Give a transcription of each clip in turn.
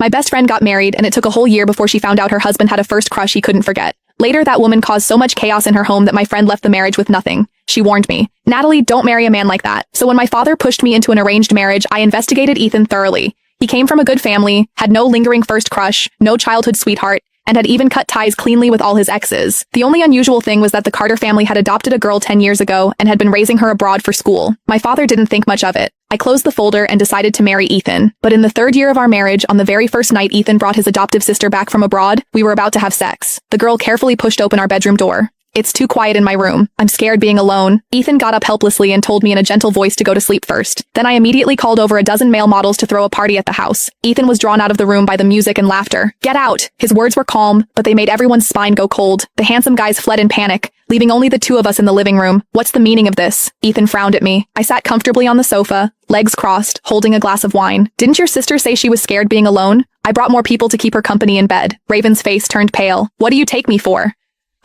My best friend got married, and it took a whole year before she found out her husband had a first crush he couldn't forget. Later, that woman caused so much chaos in her home that my friend left the marriage with nothing. She warned me, "Natalie, don't marry a man like that." So when my father pushed me into an arranged marriage, I investigated Ethan thoroughly. He came from a good family, had no lingering first crush, no childhood sweetheart, and had even cut ties cleanly with all his exes. The only unusual thing was that the Carter family had adopted a girl 10 years ago and had been raising her abroad for school. My father didn't think much of it. I closed the folder and decided to marry Ethan. But in the 3rd year of our marriage, on the very first night Ethan brought his adoptive sister back from abroad, we were about to have sex. The girl carefully pushed open our bedroom door. "It's too quiet in my room. I'm scared being alone." Ethan got up helplessly and told me in a gentle voice to go to sleep first. Then I immediately called over a dozen male models to throw a party at the house. Ethan was drawn out of the room by the music and laughter. "Get out!" His words were calm, but they made everyone's spine go cold. The handsome guys fled in panic, leaving only the two of us in the living room. "What's the meaning of this?" Ethan frowned at me. I sat comfortably on the sofa, legs crossed, holding a glass of wine. "Didn't your sister say she was scared being alone? I brought more people to keep her company in bed." Raven's face turned pale. "What do you take me for?"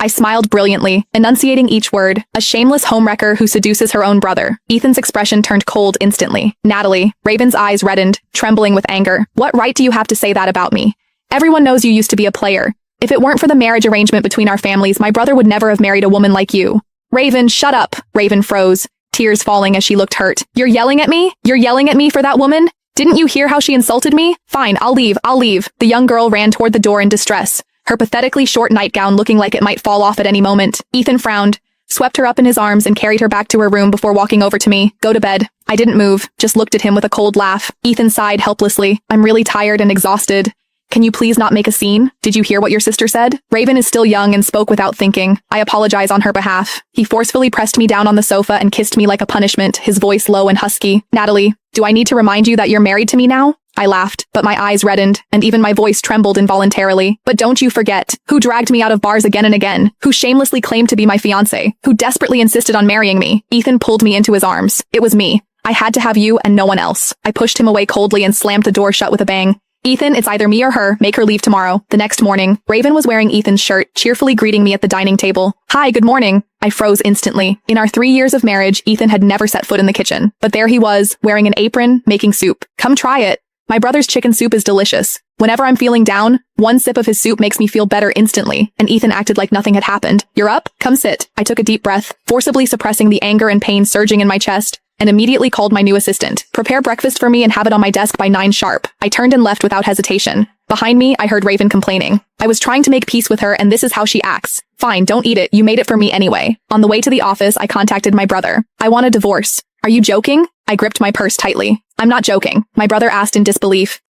I smiled brilliantly, enunciating each word. "A shameless homewrecker who seduces her own brother." Ethan's expression turned cold instantly. "Natalie." Raven's eyes reddened, trembling with anger. "What right do you have to say that about me? Everyone knows you used to be a player. If it weren't for the marriage arrangement between our families, my brother would never have married a woman like you." "Raven, shut up." Raven froze, tears falling as she looked hurt. "You're yelling at me? You're yelling at me for that woman? Didn't you hear how she insulted me? Fine, I'll leave. The young girl ran toward the door in distress, her pathetically short nightgown looking like it might fall off at any moment. Ethan frowned, swept her up in his arms and carried her back to her room before walking over to me. "Go to bed." I didn't move, just looked at him with a cold laugh. Ethan sighed helplessly. "I'm really tired and exhausted. Can you please not make a scene? Did you hear what your sister said?" Raven is still young and spoke without thinking. I apologize on her behalf. He forcefully pressed me down on the sofa and kissed me like a punishment, his voice low and husky. "Natalie, do I need to remind you that you're married to me now?" I laughed, but my eyes reddened, and even my voice trembled involuntarily. "But don't you forget, who dragged me out of bars again and again, who shamelessly claimed to be my fiancé, who desperately insisted on marrying me." Ethan pulled me into his arms. "It was me. I had to have you and no one else." I pushed him away coldly and slammed the door shut with a bang. "Ethan, it's either me or her. Make her leave tomorrow." The next morning, Raven was wearing Ethan's shirt, cheerfully greeting me at the dining table. "Hi, good morning." I froze instantly. In our 3 years of marriage, Ethan had never set foot in the kitchen. But there he was, wearing an apron, making soup. "Come try it. My brother's chicken soup is delicious. Whenever I'm feeling down, one sip of his soup makes me feel better instantly." And Ethan acted like nothing had happened. "You're up? Come sit." I took a deep breath, forcibly suppressing the anger and pain surging in my chest, and immediately called my new assistant. "Prepare breakfast for me and have it on my desk by 9 sharp. I turned and left without hesitation. Behind me, I heard Raven complaining. "I was trying to make peace with her and this is how she acts." "Fine, don't eat it. You made it for me anyway." On the way to the office, I contacted my brother. "I want a divorce." "Are you joking?" I gripped my purse tightly. "I'm not joking," my brother asked in disbelief.